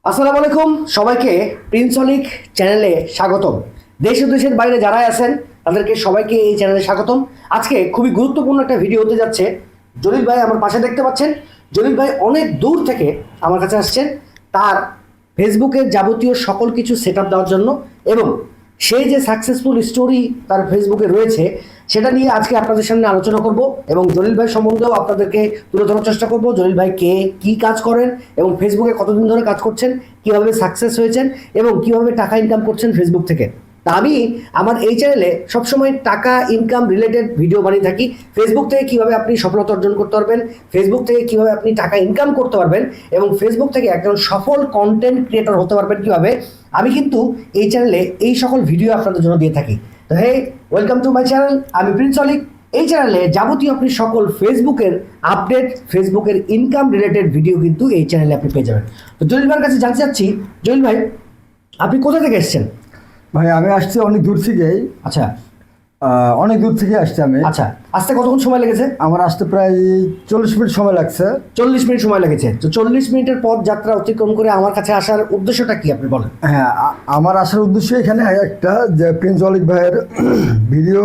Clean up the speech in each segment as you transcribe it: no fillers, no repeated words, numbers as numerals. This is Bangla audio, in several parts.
আসসালামু আলাইকুম সবাইকে প্রিন্সলিক চ্যানেলে স্বাগতম। দেশ ও দেশের বাইরে যারা আছেন তাদেরকে সবাইকে এই চ্যানেলে স্বাগতম। আজকে খুবই গুরুত্বপূর্ণ একটা ভিডিও হতে যাচ্ছে। জলিল ভাই আমার পাশে দেখতে পাচ্ছেন। জলিল ভাই অনেক দূর থেকে আমার কাছে আসছেন তার ফেসবুকের যাবতীয় সকল কিছু সেট আপ দেওয়ার জন্য, এবং সেই যে সাকসেসফুল স্টোরি তার ফেসবুকে রয়েছে সেটা নিয়ে আজকে আপনাদের সামনে আলোচনা করব, এবং জলিল ভাই সম্বন্ধেও আপনাদেরকে তুলে ধরার চেষ্টা করব। জলিল ভাই কে, কি কাজ করেন, এবং ফেসবুকে কতদিন ধরে কাজ করছেন, কিভাবে সাকসেস হয়েছেন, এবং কিভাবে টাকা ইনকাম করছেন ফেসবুক থেকে। তা আমি আমার এই চ্যানেলে সবসময় টাকা ইনকাম রিলেটেড ভিডিও বানিয়ে থাকি। ফেসবুক থেকে কিভাবে আপনি সফলতা অর্জন করতে পারবেন, ফেসবুক থেকে কিভাবে আপনি টাকা ইনকাম করতে পারবেন, এবং ফেসবুক থেকে একজন সফল কন্টেন্ট ক্রিয়েটর হতে পারবেন কিভাবে, আমি কিন্তু এই চ্যানেলে এই সকল ভিডিও আপনাদের জন্য দিয়ে থাকি। তো হে, ওয়েলকাম টু মাই চ্যানেল। আমি প্রিন্স অলিক। এই চ্যানেলে যাবতীয় আপনি সকল ফেসবুকের আপডেট, ফেসবুকের ইনকাম রিলেটেড ভিডিও কিন্তু এই চ্যানেলে আপনি পেয়ে যাবেন। তো জলিল ভাইয়ের কাছে জানতে চাচ্ছি, জলিল ভাই আপনি কোথা থেকে এসেছেন? ভাই আমি আসছি অনেক দূর থেকেই। আচ্ছা, অনেক দূর থেকে আসছি আমি। আচ্ছা, আসতে কতক্ষণ সময় লেগেছে? আমার আসতে প্রায় 40 মিনিট সময় লাগছে। 40 মিনিট সময় লেগেছে। তো 40 মিনিটের পথ যাত্রা অতিক্রম করে আমার কাছে আসার উদ্দেশ্যটা কি আপনি বলেন? হ্যাঁ, আমার আসার উদ্দেশ্য এখানে একটা যে প্রিন্স অলিক ভাইয়ের ভিডিও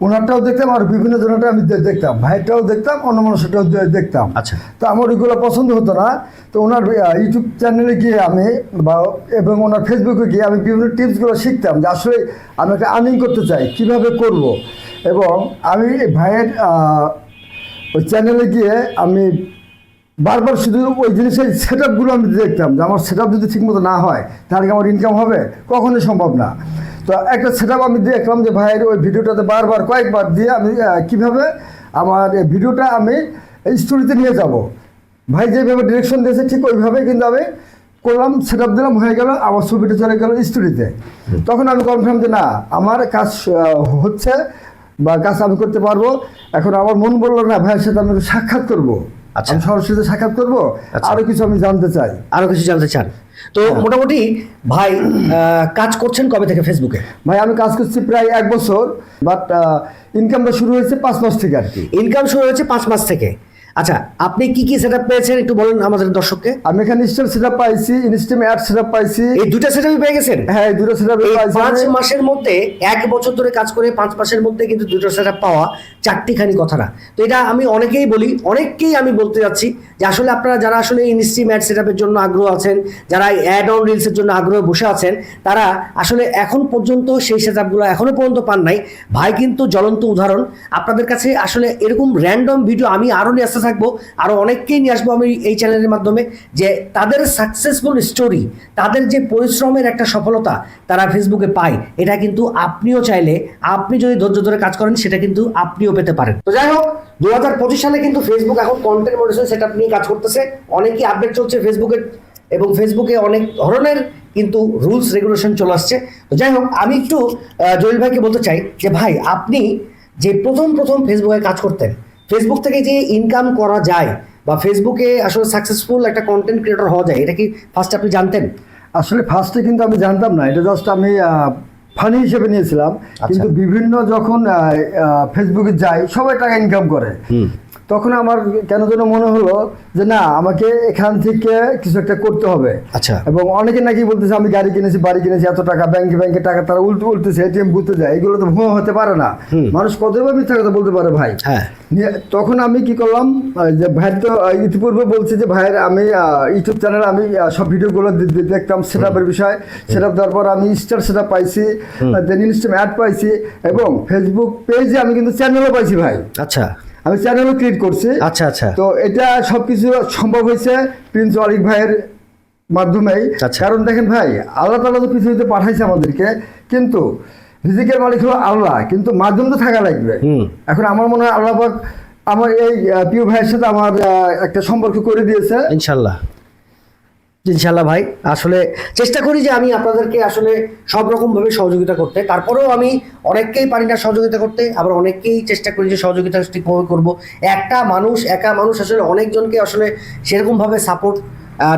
ওনারটাও দেখতাম, আর বিভিন্ন জনেরটা আমি দেখতাম, ভাইটাও দেখতাম, অন্য মানুষটাও দেখতাম। আচ্ছা, তো আমার ওইগুলো পছন্দ হতো না। তো ওনার ইউটিউব চ্যানেলে গিয়ে আমি এবং ওনার ফেসবুকে গিয়ে আমি বিভিন্ন টিপসগুলো শিখতাম যে আসলে আমি একটা আর্নিং করতে চাই, কিভাবে করব। এবং আমি ভাইয়ের ওই চ্যানেলে গিয়ে আমি বারবার শুধু ওই জিনিসের সেট আপগুলো আমি দেখতাম যে আমার সেট আপ যদি ঠিকমতো না হয় তাহলে কি আমার ইনকাম হবে? কখনোই সম্ভব না। তো একটা সেট আপ আমি দেখলাম যে ভাইয়ের ওই ভিডিওটাতে বারবার কয়েকবার দিয়ে আমি কীভাবে আমার এই ভিডিওটা আমি স্টোরিতে নিয়ে যাব, ভাই যেভাবে ডিরেকশন দিয়েছে ঠিক ওইভাবে কিন্তু আমি করলাম, সেট আপ দিলাম, হয়ে গেল, আমার ছবিটা চলে গেল স্টোরিতে। তখন আমি কনফার্ম যে না, আমার কাজ হচ্ছে বা কাজ আমি করতে পারবো। এখন আমার মন বললো না ভাইয়ের সাথে আমি সাক্ষাৎ করবো। আচ্ছা, আমি সরাসরি সাক্ষাৎ করবো, আরো কিছু আমি জানতে চাই, আরো কিছু জানতে চান। তো মোটামুটি ভাই কাজ করছেন কবে থেকে ফেসবুকে? ভাই আমি কাজ করছি প্রায় 1 বছর, বাট ইনকামটা শুরু হয়েছে 5 মাস থেকে আর কি। ইনকাম শুরু হয়েছে 5 মাস থেকে। আচ্ছা, আপনি কি কি সেটআপ পেয়েছেন একটু বলেন আমাদের দর্শককে। আমি এখানে ইনস্টল সেটআপ পাইছি, ইনস্ট্যান্ট অ্যাড সেটআপ পাইছি। এই দুটো সেটআপই পেয়ে গেছেন? হ্যাঁ, এই দুটো সেটআপ পাইছি। 5 মাসের মধ্যে, 1 বছর ধরে কাজ করে 5 মাসের মধ্যে কিন্তু দুটো সেটআপ পাওয়া চারটিখানি কথা না। তো এটা আমি অনেকেই বলি, অনেককেই আমি বলতে যাচ্ছি যে আসলে আপনারা যারা আসলে ইনস্ট্রিম অ্যাড সেটআপের জন্য আগ্রহ আছেন, যারা অ্যাড অন রিলসের জন্য আগ্রহে বসে আছেন, তারা আসলে এখন পর্যন্ত সেই সেটআপগুলো এখনো পর্যন্ত পান নাই। ভাই কিন্তু জ্বলন্ত উদাহরণ। আপনাদের কাছে আসলে এরকম র্যান্ডম ভিডিও আমি আরও নিয়ে আসতে থাকবো, আরও অনেককেই নিয়ে আসবো আমি এই চ্যানেলের মাধ্যমে, যে তাদের সাকসেসফুল স্টোরি, তাদের যে পরিশ্রমের একটা সফলতা তারা ফেসবুকে পায়, এটা কিন্তু আপনিও চাইলে, আপনি যদি ধৈর্য ধরে কাজ করেন, সেটা কিন্তু আপনিও পেতে পারেন। তো যাই হোক, 2025 সালে কিন্তু ফেসবুক এখন কন্টেন্ট মডারেশন সেটআপ নিয়ে কাজ করতেছে। অনেকই আপডেট চলছে ফেসবুকের, এবং ফেসবুকে অনেক ধরনের কিন্তু রুলস রেগুলেশন চলে আসছে। তো যাই হোক, আমি একটু জলিল ভাইকে বলতে চাই যে ভাই, আপনি যে প্রথম ফেসবুকে কাজ করতেন, ফেসবুক থেকে যে ইনকাম করা যায় বা ফেসবুকে আসলে সাকসেসফুল একটা কন্টেন্ট ক্রিয়েটর হওয়া যায়, এটা কি ফার্স্ট আপনি জানতেন? আসলে ফার্স্টে কিন্তু আমি জানতাম না, এটা জাস্ট আমি ফানি হিসেবে নিয়েছিলাম। কিন্তু বিভিন্ন যখন ফেসবুকে যাই, সবাই টাকা ইনকাম করে, তখন আমার কেন যেন মনে হলো যে না, আমাকে এখান থেকে কিছু একটা করতে হবে। আচ্ছা, এবং অনেকে নাকি বলতেছে আমি গাড়ি কিনেছি, বাড়ি কিনেছি, এত টাকা, ব্যাংকে টাকা তারা উল্টেছে, এটিএম ঘুরতে যায়, এগুলো তো ভুয়া হতে পারে না। মানুষ কতবার মিথ্যা কথা বলতে পারে ভাই। হ্যাঁ, তখন আমি কি করলাম, যে ভাইয়ের তো ইতিপূর্বে বলছি যে ভাইয়ের আমি ইউটিউব চ্যানেলে আমি সব ভিডিওগুলো দেখতাম, সেট আপের বিষয়। সেট আপ দেওয়ার পর আমি স্টার সেট আপ পাইছি, দেন ইনস্টাগ্রাম অ্যাড পাইছি, এবং ফেসবুক পেজে আমি কিন্তু চ্যানেলও পাইছি ভাই। আচ্ছা, আমি চ্যানেলও ক্রিয়েট করছি। আচ্ছা আচ্ছা। তো এটা সবকিছু সম্ভব হয়েছে প্রিন্স অলিক ভাইয়ের মাধ্যমেই। কারণ দেখেন ভাই, আল্লাহ তাআলা তো পৃথিবীতে পাঠাইছে আমাদেরকে, কিন্তু রিজিকের মালিক হলো আল্লাহ, কিন্তু মাধ্যম তো থাকা লাগবে। এখন আমার মনে হয় আল্লাহ পাক আমার এই প্রিয় ভাইয়ের সাথে আমার একটা সম্পর্ক করে দিয়েছে। ইনশাল্লাহ ভাই, আসলে চেষ্টা করি যে আমি আপনাদেরকে আসলে সব রকম ভাবে সহযোগিতা করতে। তারপরেও আমি অনেককেই পারি না সহযোগিতা করতে, আবার অনেককেই চেষ্টা করি যে সহযোগিতা ঠিকভাবে করবো। একা মানুষ আসলে অনেকজনকে আসলে সেরকম ভাবে সাপোর্ট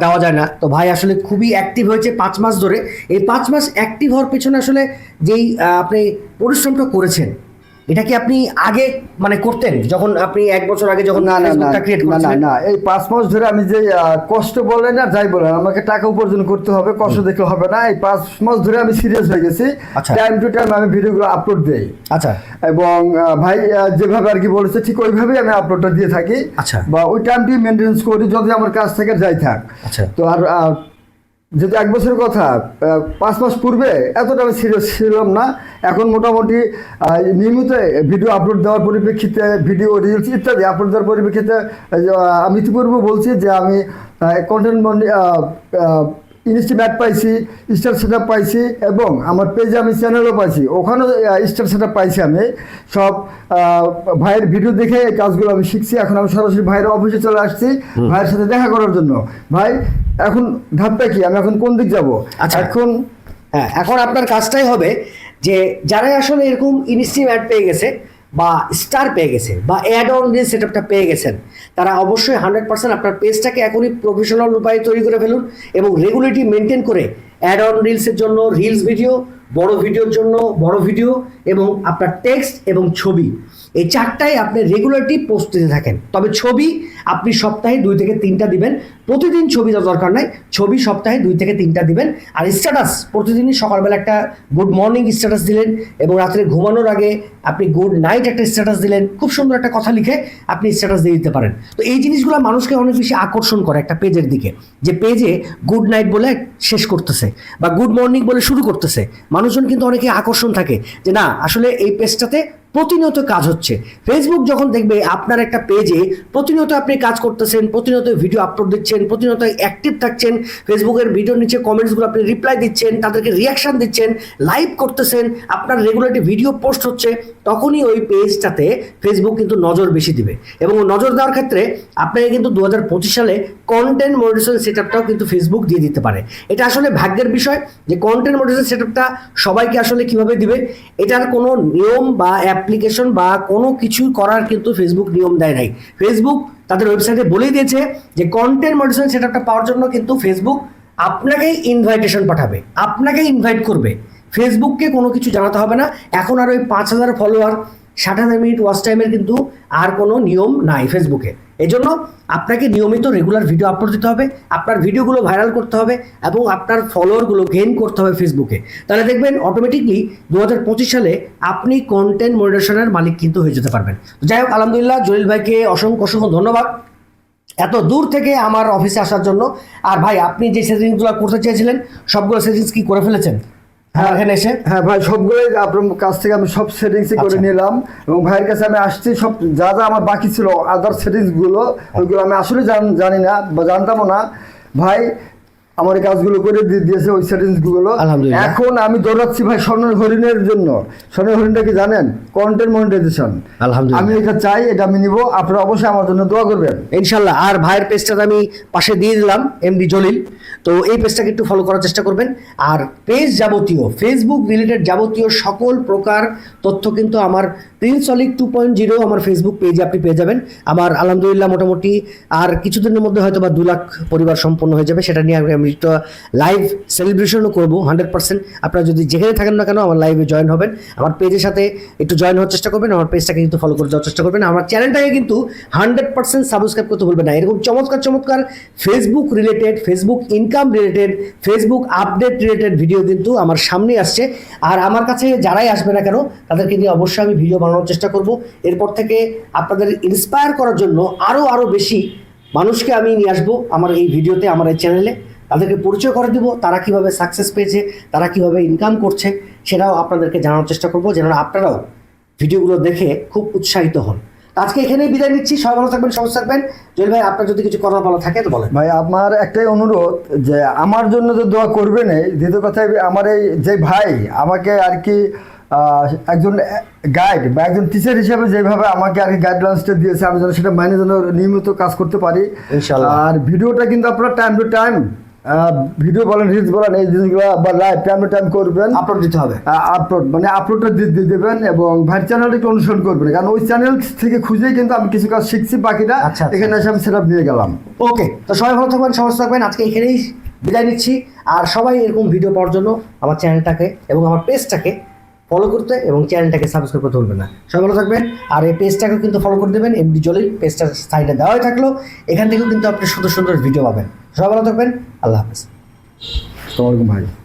দেওয়া যায় না। তো ভাই আসলে খুবই অ্যাক্টিভ হয়েছে 5 মাস ধরে। এই 5 মাস অ্যাক্টিভ হওয়ার পেছনে আসলে যেই আপনি পরিশ্রমটা করেছেন, এটা কি আপনি আগে মানে করতেন যখন আপনি 1 বছর আগে যখন না না না ফেসবুকটা ক্রিয়েট না না করেছিলেন? না এই 5 মাস ধরে আমি যে কষ্ট বলেন আর যাই বলেন আমাকে টাকা উপার্জন করতে হবে, কষ্ট দেখলে হবে না। এই 5 মাস ধরে আমি সিরিয়াস হয়ে গেছি। আচ্ছা। টাইম টু টাইম আমি ভিডিওগুলো আপলোড দেই। আচ্ছা এবং ভাই যেভাবে আর কি বলেছে ঠিক ওইভাবেই আমি আপলোডটা দিয়ে থাকি। আচ্ছা। বা ওই টাইমটি মেনটেন্স করি যদি আমার কাজ থেকে যাই থাক। আচ্ছা। তো আর যেহেতু 1 বছরের কথা, 5 মাস পূর্বে এতটা আমি সিরিয়াস ছিলাম না। এখন মোটামুটি নিয়মিত ভিডিও আপলোড দেওয়ার পরিপ্রেক্ষিতে, ভিডিও রিলস ইত্যাদি আপলোড দেওয়ার পরিপ্রেক্ষিতে আমি ইতিপূর্বে বলছি যে আমি কন্টেন্ট ইনস্টিমেট পাইছি, স্টার সেট পাইছি এবং আমার পেজে আমি চ্যানেলও পাইছি, ওখানেও স্টার সেট পাইছি। আমি সব ভাইয়ের ভিডিও দেখে এই কাজগুলো আমি শিখছি। এখন আমি সরাসরি ভাইয়ের অফিসে চলে আসছি ভাইয়ের সাথে দেখা করার জন্য। ভাই এখন ধাপটা কি, আমি এখন কোন দিক যাব? আচ্ছা। এখন হ্যাঁ, এখন আপনার কাজটাই হবে যে যারাই আসলে এরকম ইনস্টিম অ্যাড পেয়ে গেছে বা স্টার পেয়ে গেছে বা অ্যাড অন রিল সেটআপটা পেয়ে গেছেন, তারা অবশ্যই 100% আপনার পেজটাকে এখনই প্রফেশনাল উপায়ে তৈরি করে ফেলুন এবং রেগুলারিটি মেনটেন করে অ্যাড অন রিলসের জন্য রিলস ভিডিও, বড় ভিডিওর জন্য বড় ভিডিও এবং আপনার টেক্সট এবং ছবি, এই 4টাই আপনি রেগুলারিটি পোস্ট দিতে থাকেন। তবে ছবি আপনি সপ্তাহে 2 থেকে 3টা দিবেন, প্রতিদিন ছবি দেওয়ার দরকার নাই, ছবি সপ্তাহে 2 থেকে 3টা দিবেন। আর স্ট্যাটাস প্রতিদিনই সকালবেলা একটা গুড মর্নিং স্ট্যাটাস দিলেন এবং রাত্রে ঘুমানোর আগে আপনি গুড নাইট একটা স্ট্যাটাস দিলেন, খুব সুন্দর একটা কথা লিখে আপনি স্ট্যাটাস দিয়ে দিতে পারেন। তো এই জিনিসগুলো মানুষকে অনেক বেশি আকর্ষণ করে একটা পেজের দিকে, যে পেজে গুড নাইট বলে শেষ করতেছে বা গুড মর্নিং বলে শুরু করতেছে। মানুষজন কিন্তু অনেকে আকর্ষণ থাকে যে না আসলে এই পেজটাতে প্রতিনিয়ত কাজ হচ্ছে। ফেসবুক যখন দেখবে আপনার একটা পেজে প্রতিনিয়ত আপনি কাজ করতেছেন, প্রতিনিয়ত ভিডিও আপলোড দিচ্ছেন, প্রতিনিয়ত অ্যাক্টিভ থাকছেন, ফেসবুকের ভিডিওর নিচে কমেন্টসগুলো আপনি রিপ্লাই দিচ্ছেন, তাদেরকে রিয়াকশন দিচ্ছেন, লাইভ করতেছেন, আপনার রেগুলারলি ভিডিও পোস্ট হচ্ছে, তখনই ওই পেজটাতে ফেসবুক কিন্তু নজর বেশি দিবে। এবং নজর দেওয়ার ক্ষেত্রে আপনাকে কিন্তু 2025 সালে কন্টেন্ট মনিটাইজেশন সেটআপটাও কিন্তু ফেসবুক দিয়ে দিতে পারে। এটা আসলে ভাগ্যের বিষয় যে কন্টেন্ট মনিটাইজেশন সেটআপটা সবাইকে আসলে কিভাবে দিবে, এটার কোনো নিয়ম বা অ্যাপ্লিকেশন বা কোনো কিছু করার কিন্তু ফেসবুক নিয়ম দেয় নাই। ফেসবুক তাদের ওয়েবসাইটে বলেই দিয়েছে যে কন্টেন্ট মনিটাইজেশন সেটআপটা পাওয়ার জন্য কিন্তু ফেসবুক আপনাকেই ইনভাইটেশন পাঠাবে, আপনাকে ইনভাইট করবে, ফেসবুককে কোনো কিছু জানাতে হবে না। এখন আর ওই 5,000 ফলোয়ার 60,000 মিনিট ওয়াচ টাইমের কিন্তু আর কোনো নিয়ম নাই ফেসবুকে। এই জন্য আপনাকে নিয়মিত রেগুলার ভিডিও আপলোড দিতে হবে, আপনার ভিডিওগুলো ভাইরাল করতে হবে এবং আপনার ফলোয়ারগুলো গেইন করতে হবে ফেসবুকে। তাহলে দেখবেন অটোমেটিকলি 2025 সালে আপনি কন্টেন্ট মনিটাইজেশনের মালিক কিন্তু হয়ে যেতে পারবেন। যাই হোক, আলহামদুলিল্লাহ, জলিল ভাইকে অসংখ্য অসংখ্য ধন্যবাদ এত দূর থেকে আমার অফিসে আসার জন্য। আর ভাই, আপনি যে সেটিংসগুলো করতে চেয়েছিলেন সবগুলো সেটিংস কি করে ফেলেছেন এখানে এসে? হ্যাঁ ভাই, সবগুলোই আপনার কাছ থেকে আমি সব সেটিংসই করে নিলাম এবং ভাইয়ের কাছে আমি আসছি। সব যা যা আমার বাকি ছিল আদার সেটিংসগুলো, ওইগুলো আমি আসলে জানি না বা জানতামও না। ভাই আমার এই কাজগুলো করে দিয়েছে ওই সেটিংসগুলো। আলহামদুলিল্লাহ। এখন আমি দৌড়াচ্ছি ভাই স্বর্ণের হরিণের জন্য। স্বর্ণের হরিণটা কি জানেন? Content monetisation. আলহামদুলিল্লাহ, আমি এটা চাই, এটা আমি নিব। আপনারা অবশ্যই আমার জন্য দোয়া করবেন ইনশাল্লাহ। আর ভাইয়ের পেজটা আমি পাশে দিয়ে দিলাম, এমডি জলিল। তো এই পেজটাকে একটু ফলো করার চেষ্টা করবেন। আর পেজ যাবতীয় ফেসবুক রিলেটেড যাবতীয় সকল প্রকার তথ্য কিন্তু আমার প্রিন্সলিক 2.0 আমার ফেসবুক পেজে আপনি পেয়ে যাবেন। আমার আলহামদুলিল্লাহ মোটামুটি আর কিছুদিনের মধ্যে হয়তো বা 2 লাখ পরিবার সম্পন্ন হয়ে যাবে। সেটা নিয়ে আমি একটা লাইভ সেলিব্রেশনও করবো 100%। আপনারা যদি যেখানে থাকেন না কেন আমার লাইভে জয়েন হবেন, আমার পেজের সাথে একটু জয়েন হওয়ার চেষ্টা করবেন, আমার পেজটাকে কিন্তু ফলো করে যাওয়ার চেষ্টা করবেন। আমার চ্যানেলটাকে কিন্তু 100% সাবস্ক্রাইব করতে ভুলবেন না। এরকম চমৎকার চমৎকার Facebook related, Facebook income related, Facebook update related video কিন্তু আমার সামনে আসছে। আর আমার কাছে যারাই আসবে না কেন তাদেরকে নিয়ে অবশ্যই আমি ভিডিও বানানোর চেষ্টা করব। এরপর থেকে আপনাদের ইন্সপায়ার করার জন্য আরও বেশি মানুষকে আমি নিয়ে আসবো আমার এই ভিডিওতে, আমার এই চ্যানেলে। তাদেরকে পরিচয় করে দিব, তারা কিভাবে সাকসেস পেয়েছে, তারা কিভাবে ইনকাম করছে, সেটাও আপনাদেরকে জানানোর চেষ্টা করব, যেন আপনারাও ভিডিওগুলো দেখে খুব উৎসাহিত হন। আজকে এখানেই বিদায় নিচ্ছি। সবাই ভালো থাকবেন, সুস্থ থাকবেন। জলিল ভাই, আপনার যদি কিছু কথা বলা থাকে তো বলেন। ভাই, আমার একটাই অনুরোধ যে আমার জন্য তো দোয়া করবেনই। দ্বিতীয় কথা, আমার এই যে ভাই আমাকে আর কি একজন গাইড বা একজন টিচার হিসেবে যেভাবে আমাকে আর কি গাইডলাইন্সটা দিয়েছে, আমি যেন সেটা মাইনে যেন নিয়মিত কাজ করতে পারি ইনশাআল্লাহ। আর ভিডিওটা কিন্তু আপনারা টাইম টু টাইম ভিডিও বলেন, রিলস বলেন, এই জিনিসগুলো বা লাইভ টাইম টু টাইম করবেন, আপলোড দিতে হবে। আপলোডটা দিয়ে দেবেন এবং ভাইয়ের চ্যানেলটাকে অনুসরণ করবেন, কারণ ওই চ্যানেল থেকে খুঁজেই কিন্তু আমি কিছু কাজ শিখছি। বাকিটা এখানে এসে আমি সেটা নিয়ে গেলাম। ওকে, তো সবাই ভালো থাকবেন, সুস্থ থাকবেন। আজকে এখানেই বিদায় নিচ্ছি। আর সবাই এরকম ভিডিও পাওয়ার জন্য আমার চ্যানেলটাকে এবং আমার পেজটাকে ফলো করতে এবং চ্যানেলটাকে সাবস্ক্রাইব করতে ভুলবেন না। সবাই ভালো থাকবেন। আর এই পেজটাকেও কিন্তু ফলো করে দেবেন, এমডি জলিল পেজটার সাইডে দেওয়াই থাকলো, এখান থেকেও কিন্তু আপনি সুন্দর সুন্দর ভিডিও পাবেন। সবাই ভালো থাকবেন, আল্লাহ হাফেজ। আসসালামু আলাইকুম ভাই।